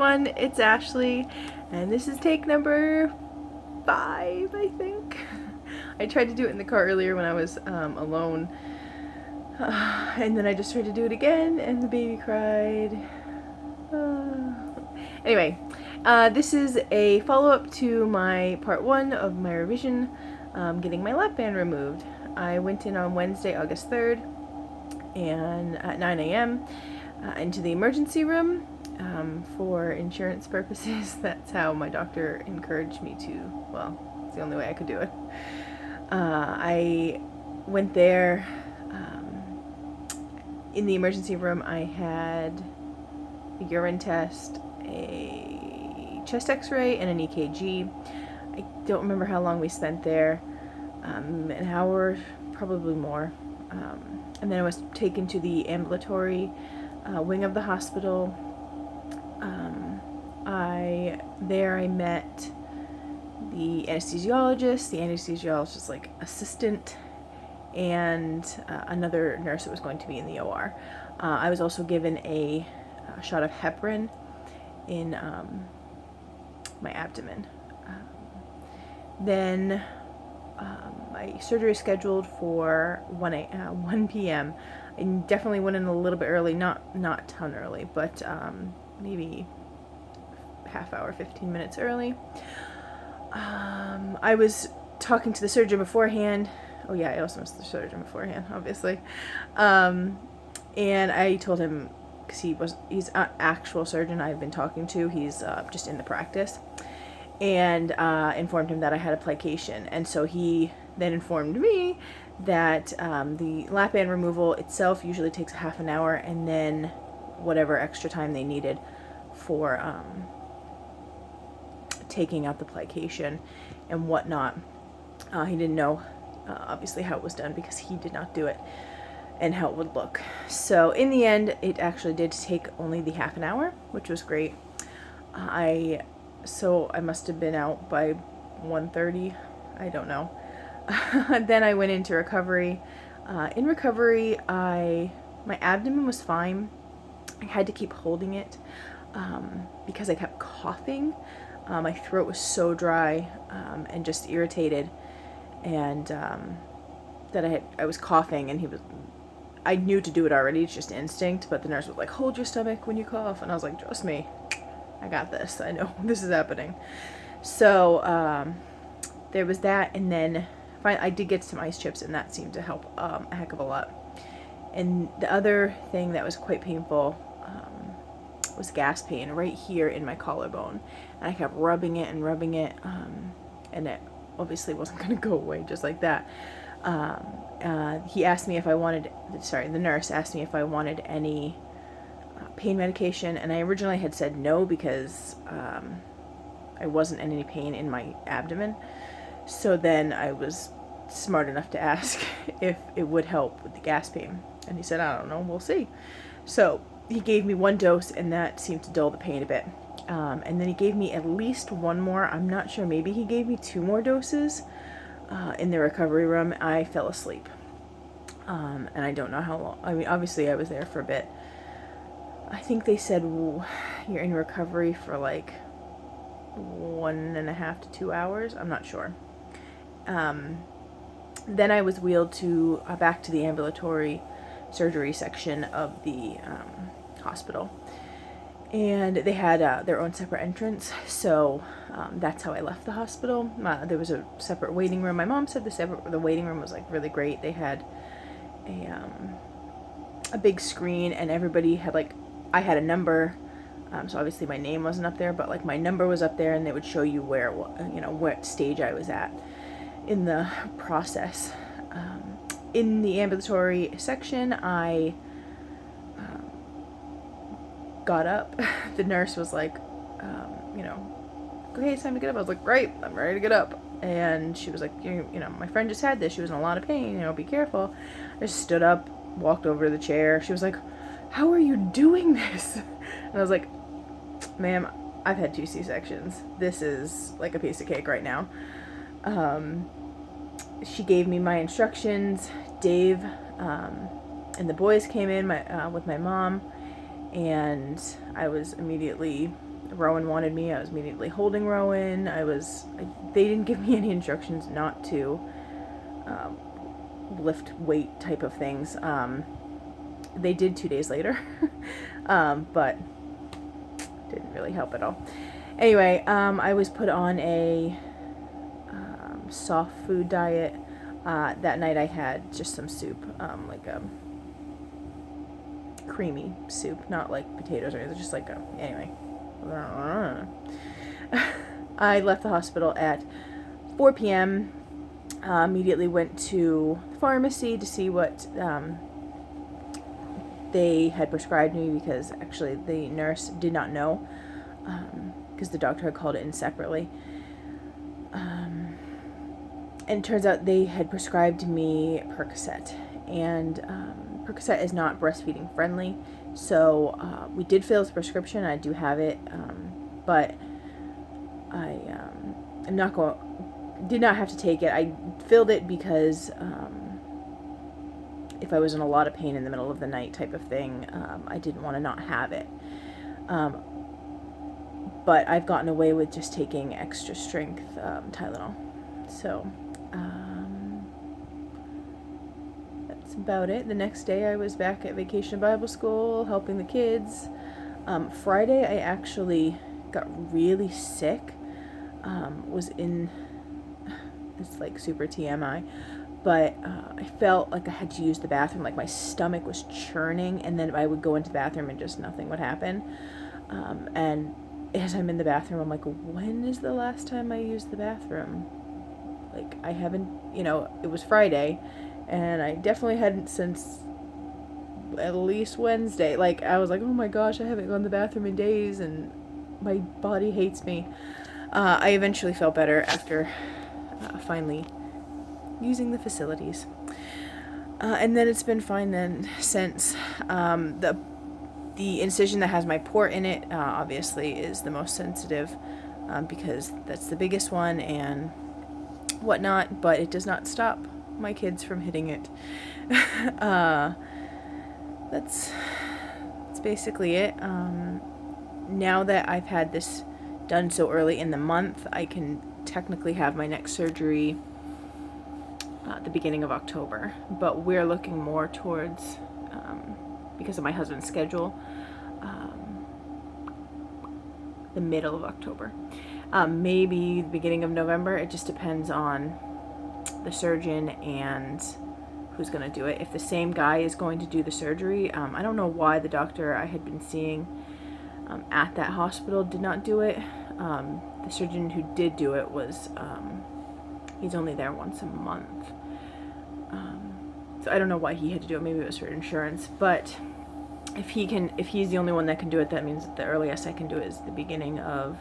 everyone, it's Ashley, and this is take number 5, I think. I tried to do it in the car earlier when I was alone, and then I just tried to do it again, and the baby cried. Anyway, this is a follow-up to my part 1 of my revision, getting my lap band removed. I went in on Wednesday, August 3rd, and at 9 a.m. Into the emergency room. For insurance purposes. That's how my doctor encouraged me to, well, it's the only way I could do it. I went there. In the emergency room, I had a urine test, a chest x-ray, and an EKG. I don't remember how long we spent there. An hour, probably more. And then I was taken to the ambulatory wing of the hospital. I met the anesthesiologist, like assistant, and another nurse that was going to be in the OR. I was also given a shot of heparin in my abdomen. Then my surgery is scheduled for 1 p.m. I definitely went in a little bit early, not a ton early, but maybe half hour, 15 minutes early. I was talking to the surgeon beforehand. Oh yeah, I also missed the surgeon beforehand, obviously. And I told him, because he's an actual surgeon I've been talking to, he's just in the practice, and informed him that I had a plication. And so he then informed me that the lap band removal itself usually takes a half an hour, and then whatever extra time they needed for taking out the plication and whatnot. He didn't know obviously how it was done because he did not do it, and how it would look. So in the end, it actually did take only the half an hour, which was great. I must have been out by 1:30, I don't know. Then I went into recovery. In recovery, my abdomen was fine. I had to keep holding it because I kept coughing. My throat was so dry and just irritated, and that I was coughing, and I knew to do it already. It's just instinct. But the nurse was like, "Hold your stomach when you cough," and I was like, "Trust me, I got this. I know this is happening." So there was that, and then I did get some ice chips, and that seemed to help a heck of a lot. And the other thing that was quite painful was gas pain right here in my collarbone, and I kept rubbing it, and it obviously wasn't going to go away just like that. He asked me if I wanted, the nurse asked me if I wanted any pain medication, and I originally had said no because I wasn't in any pain in my abdomen. So then I was smart enough to ask if it would help with the gas pain, and he said, "I don't know, we'll see." So he gave me 1 dose, and that seemed to dull the pain a bit. And then he gave me at least 1 more. I'm not sure, maybe he gave me 2 more doses in the recovery room. I fell asleep. And I don't know how long. I mean, obviously I was there for a bit. I think they said you're in recovery for like 1.5 to 2 hours. I'm not sure. Then I was wheeled back to the ambulatory surgery section of the hospital, and they had their own separate entrance. So that's how I left the hospital. There was a separate waiting room. My mom said the waiting room was like really great. They had a big screen, and everybody had I had a number. So obviously my name wasn't up there, but my number was up there, and they would show you what stage I was at in the process. In the ambulatory section, I got up. The nurse was like, "Okay, it's time to get up." I was like, "Right, I'm ready to get up." And she was like, my friend just had this. She was in a lot of pain. Be careful." I just stood up, walked over to the chair. She was like, "How are you doing this?" And I was like, "Ma'am, I've had 2 C-sections. This is like a piece of cake right now." She gave me my instructions. Dave and the boys came in with my mom, and I was immediately Rowan wanted me. I was immediately holding Rowan. They didn't give me any instructions not to lift weight type of things. They did 2 days later, but didn't really help at all. Anyway, I was put on a soft food diet. That night I had just some soup, like a creamy soup, not like potatoes or anything, just like anyway. I left the hospital at 4 p.m. Immediately went to the pharmacy to see what they had prescribed me, because actually the nurse did not know, because the doctor had called it in separately. And it turns out they had prescribed me Percocet, and Percocet is not breastfeeding friendly, so we did fill his prescription. I do have it, but I did not have to take it. I filled it because if I was in a lot of pain in the middle of the night type of thing, I didn't want to not have it. But I've gotten away with just taking extra strength Tylenol. So that's about it. The next day I was back at Vacation Bible School helping the kids. Friday I actually got really sick. It's like super TMI, but I felt like I had to use the bathroom, like my stomach was churning, and then I would go into the bathroom and just nothing would happen. And as I'm in the bathroom, I'm like, when is the last time I used the bathroom? Like, I haven't, it was Friday, and I definitely hadn't since at least Wednesday. Like, I was like, oh my gosh, I haven't gone to the bathroom in days, and my body hates me. I eventually felt better after finally using the facilities. And then it's been fine then since. The incision that has my port in it, obviously, is the most sensitive, because that's the biggest one and whatnot, but it does not stop my kids from hitting it. That's basically it. Now that I've had this done so early in the month, I can technically have my next surgery at the beginning of October, but we're looking more towards, because of my husband's schedule, the middle of October, maybe the beginning of November. It just depends on the surgeon and who's going to do it. If the same guy is going to do the surgery, I don't know why the doctor I had been seeing at that hospital did not do it. The surgeon who did do it was, he's only there once a month. So I don't know why he had to do it. Maybe it was for insurance. But if he's the only one that can do it, that means that the earliest I can do it is the beginning of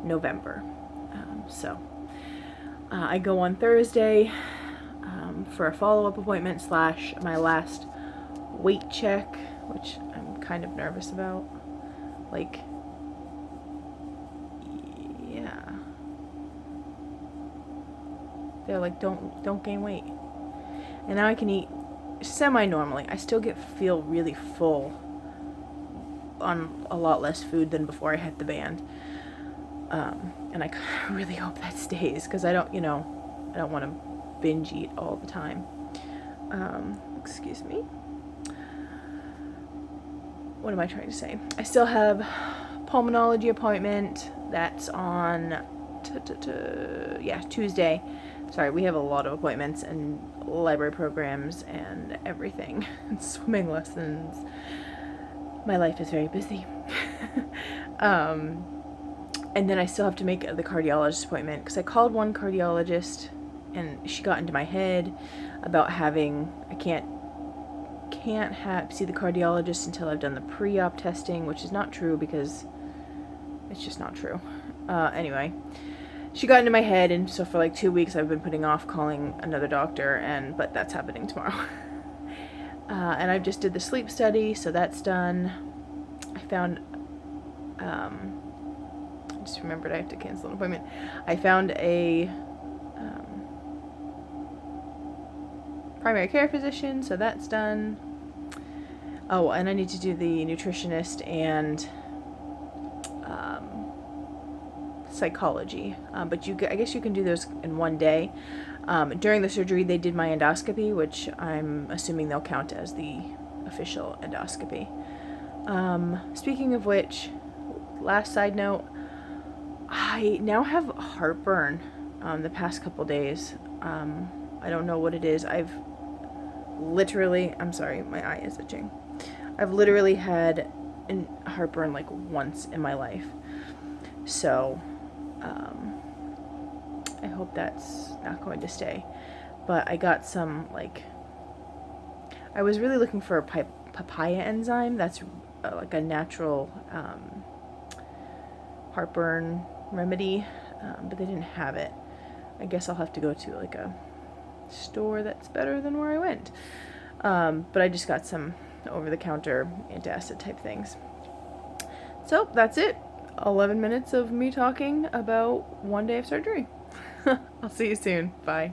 November. So I go on Thursday for a follow-up appointment / my last weight check, which I'm kind of nervous about. Like, yeah, they're like, don't gain weight. And now I can eat semi-normally. I still feel really full on a lot less food than before I hit the band. And I really hope that stays, because I don't want to binge eat all the time. Excuse me. What am I trying to say? I still have pulmonology appointment. That's on Tuesday. Sorry, we have a lot of appointments and library programs and everything. And swimming lessons. My life is very busy. And then I still have to make the cardiologist appointment, because I called one cardiologist and she got into my head about I can't see the cardiologist until I've done the pre-op testing, which is not true, because it's just not true. Anyway, she got into my head, and so for like 2 weeks I've been putting off calling another doctor, but that's happening tomorrow. And I just did the sleep study, so that's done. I found, I just remembered I have to cancel an appointment. I found a primary care physician, so that's done. Oh, and I need to do the nutritionist and psychology, but I guess you can do those in one day. During the surgery, they did my endoscopy, which I'm assuming they'll count as the official endoscopy. Speaking of which, last side note, I now have heartburn the past couple days. I don't know what it is. I'm sorry, my eye is itching. I've literally had heartburn like once in my life. So, I hope that's not going to stay. But I got some, I was really looking for a papaya enzyme. That's like a natural heartburn remedy, but they didn't have it. I guess I'll have to go to like a store that's better than where I went. But I just got some over-the-counter antacid type things. So that's it. 11 minutes of me talking about one day of surgery. I'll see you soon. Bye.